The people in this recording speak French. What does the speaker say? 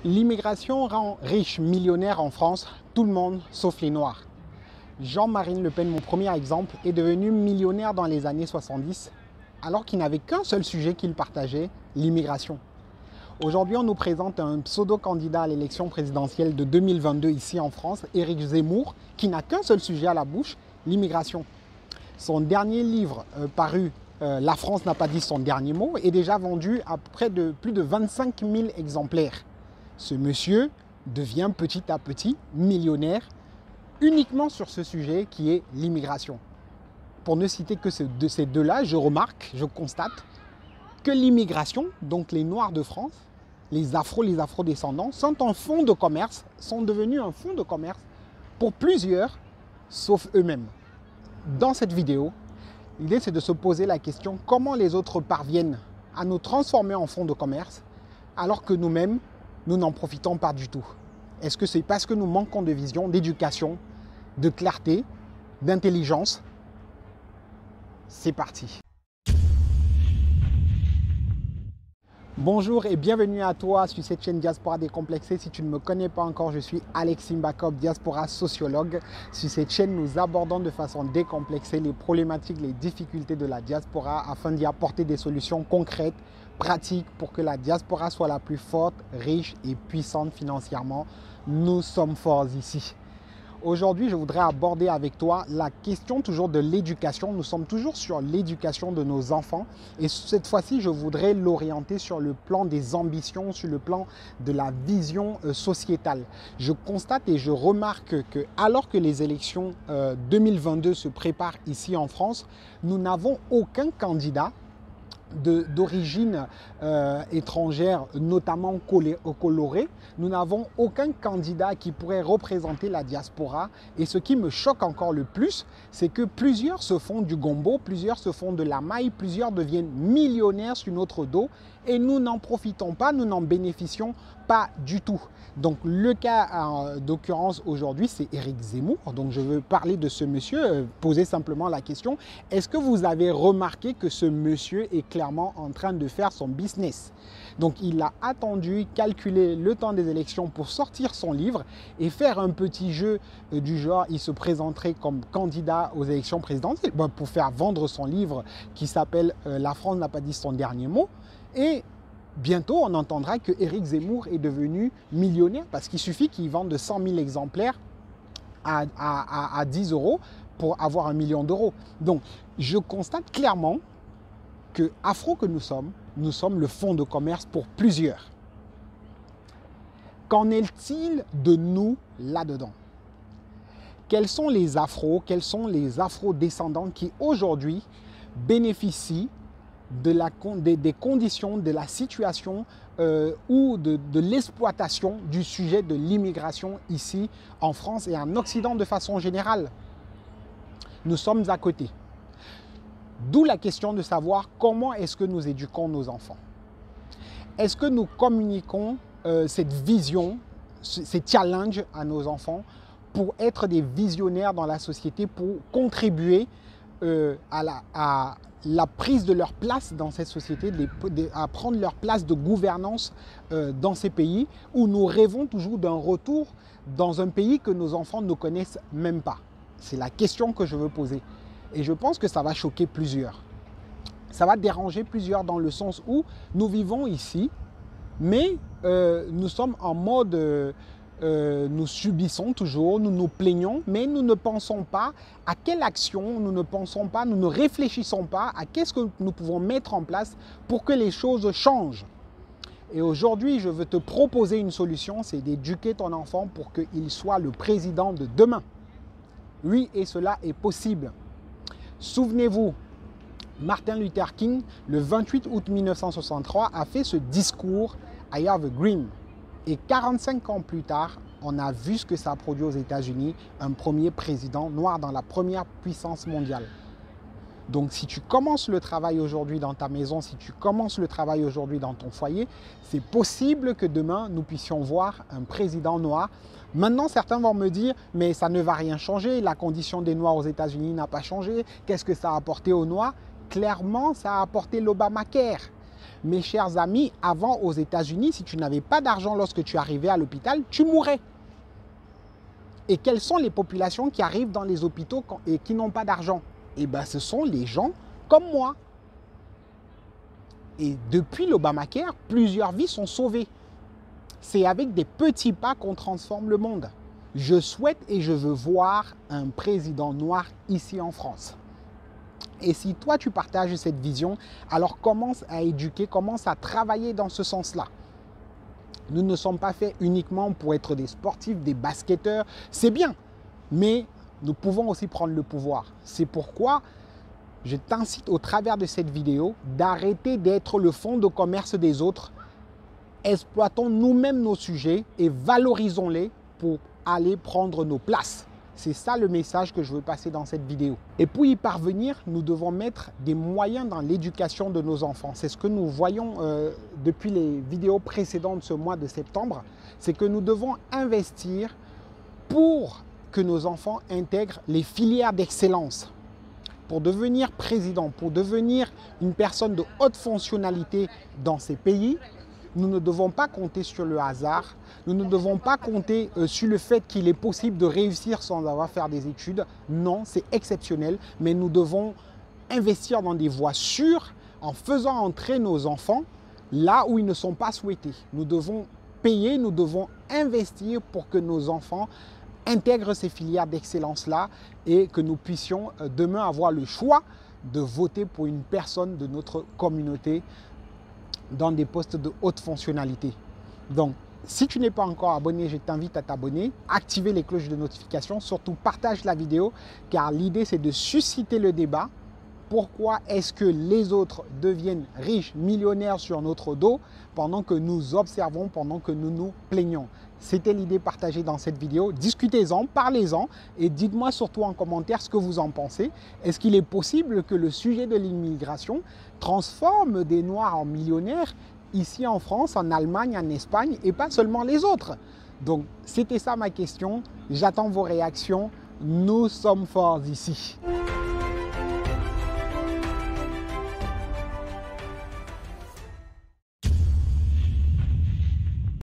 L'immigration rend riche, millionnaire en France, tout le monde sauf les Noirs. Jean-Marie Le Pen, mon premier exemple, est devenu millionnaire dans les années 70 alors qu'il n'avait qu'un seul sujet qu'il partageait, l'immigration. Aujourd'hui, on nous présente un pseudo-candidat à l'élection présidentielle de 2022 ici en France, Éric Zemmour, qui n'a qu'un seul sujet à la bouche, l'immigration. Son dernier livre paru, La France n'a pas dit son dernier mot, est déjà vendu à près de plus de 25 000 exemplaires. Ce monsieur devient petit à petit millionnaire uniquement sur ce sujet qui est l'immigration. Pour ne citer que de ces deux-là, je remarque, je constate que l'immigration, donc les Noirs de France, les afro-descendants, sont un fonds de commerce, sont devenus un fonds de commerce pour plusieurs, sauf eux-mêmes. Dans cette vidéo, l'idée c'est de se poser la question comment les autres parviennent à nous transformer en fonds de commerce alors que nous-mêmes, nous n'en profitons pas du tout. Est-ce que c'est parce que nous manquons de vision, d'éducation, de clarté, d'intelligence? C'est parti. Bonjour et bienvenue à toi sur cette chaîne Diaspora Décomplexée. Si tu ne me connais pas encore, je suis Alexis Mbakov, diaspora sociologue. Sur cette chaîne, nous abordons de façon décomplexée les problématiques, les difficultés de la diaspora afin d'y apporter des solutions concrètes, pratiques pour que la diaspora soit la plus forte, riche et puissante financièrement. Nous sommes forts ici. Aujourd'hui, je voudrais aborder avec toi la question toujours de l'éducation. Nous sommes toujours sur l'éducation de nos enfants et cette fois-ci, je voudrais l'orienter sur le plan des ambitions, sur le plan de la vision sociétale. Je constate et je remarque que alors que les élections 2022 se préparent ici en France, nous n'avons aucun candidat d'origine étrangère, notamment colorée. Nous n'avons aucun candidat qui pourrait représenter la diaspora. Et ce qui me choque encore le plus, c'est que plusieurs se font du gombo, plusieurs se font de la maille, plusieurs deviennent millionnaires sur notre dos et nous n'en profitons pas, nous n'en bénéficions pas du tout. Donc le cas d'occurrence aujourd'hui, c'est Éric Zemmour. Donc je veux parler de ce monsieur, poser simplement la question, est-ce que vous avez remarqué que ce monsieur est clairement en train de faire son business? Donc il a attendu, calculé le temps des élections pour sortir son livre et faire un petit jeu du genre, il se présenterait comme candidat aux élections présidentielles pour faire vendre son livre qui s'appelle « La France n'a pas dit son dernier mot ». Et bientôt, on entendra que Éric Zemmour est devenu millionnaire parce qu'il suffit qu'il vende de 100 000 exemplaires à 10 € pour avoir 1 million d'euros. Donc, je constate clairement que, afro que nous sommes le fonds de commerce pour plusieurs. Qu'en est-il de nous là-dedans? Quels sont les afro-descendants qui aujourd'hui bénéficient des conditions, de la situation ou de l'exploitation du sujet de l'immigration ici en France et en Occident de façon générale? Nous sommes à côté. D'où la question de savoir comment est-ce que nous éduquons nos enfants. Est-ce que nous communiquons cette vision, ces challenges à nos enfants pour être des visionnaires dans la société, pour contribuer à la prise de leur place dans cette société, à prendre leur place de gouvernance dans ces pays où nous rêvons toujours d'un retour dans un pays que nos enfants ne connaissent même pas? C'est la question que je veux poser. Et je pense que ça va choquer plusieurs. Ça va déranger plusieurs dans le sens où nous vivons ici, mais nous sommes en mode... nous subissons toujours, nous nous plaignons, mais nous ne pensons pas à quelle action, nous ne réfléchissons pas à qu'est-ce que nous pouvons mettre en place pour que les choses changent. Et aujourd'hui, je veux te proposer une solution, c'est d'éduquer ton enfant pour qu'il soit le président de demain. Oui, et cela est possible. Souvenez-vous, Martin Luther King, le 28 août 1963, a fait ce discours « I have a dream ». Et 45 ans plus tard, on a vu ce que ça a produit aux États-Unis, un premier président noir dans la première puissance mondiale. Donc si tu commences le travail aujourd'hui dans ta maison, si tu commences le travail aujourd'hui dans ton foyer, c'est possible que demain nous puissions voir un président noir. Maintenant, certains vont me dire, mais ça ne va rien changer, la condition des Noirs aux États-Unis n'a pas changé, qu'est-ce que ça a apporté aux Noirs? Clairement, ça a apporté l'Obamacare. Mes chers amis, avant aux États-Unis, si tu n'avais pas d'argent lorsque tu arrivais à l'hôpital, tu mourais. Et quelles sont les populations qui arrivent dans les hôpitaux et qui n'ont pas d'argent? Eh bien, ce sont les gens comme moi. Et depuis l'Obamacare, plusieurs vies sont sauvées. C'est avec des petits pas qu'on transforme le monde. Je souhaite et je veux voir un président noir ici en France. Et si toi, tu partages cette vision, alors commence à éduquer, commence à travailler dans ce sens-là. Nous ne sommes pas faits uniquement pour être des sportifs, des basketteurs. C'est bien, mais nous pouvons aussi prendre le pouvoir. C'est pourquoi je t'incite au travers de cette vidéo d'arrêter d'être le fonds de commerce des autres. Exploitons nous-mêmes nos sujets et valorisons-les pour aller prendre nos places. C'est ça le message que je veux passer dans cette vidéo. Et pour y parvenir, nous devons mettre des moyens dans l'éducation de nos enfants. C'est ce que nous voyons depuis les vidéos précédentes ce mois de septembre. C'est que nous devons investir pour que nos enfants intègrent les filières d'excellence. Pour devenir président, pour devenir une personne de haute fonctionnalité dans ces pays, nous ne devons pas compter sur le hasard. Nous ne devons pas compter sur le fait qu'il est possible de réussir sans avoir fait des études. Non, c'est exceptionnel, mais nous devons investir dans des voies sûres en faisant entrer nos enfants là où ils ne sont pas souhaités. Nous devons payer, nous devons investir pour que nos enfants intègrent ces filières d'excellence-là et que nous puissions demain avoir le choix de voter pour une personne de notre communauté dans des postes de haute fonctionnalité. Donc, si tu n'es pas encore abonné, je t'invite à t'abonner, activer les cloches de notification, surtout partage la vidéo car l'idée c'est de susciter le débat. Pourquoi est-ce que les autres deviennent riches, millionnaires sur notre dos pendant que nous observons, pendant que nous nous plaignons? C'était l'idée partagée dans cette vidéo. Discutez-en, parlez-en et dites-moi surtout en commentaire ce que vous en pensez. Est-ce qu'il est possible que le sujet de l'immigration transforme des Noirs en millionnaires ici en France, en Allemagne, en Espagne et pas seulement les autres? Donc, c'était ça ma question. J'attends vos réactions. Nous sommes forts ici.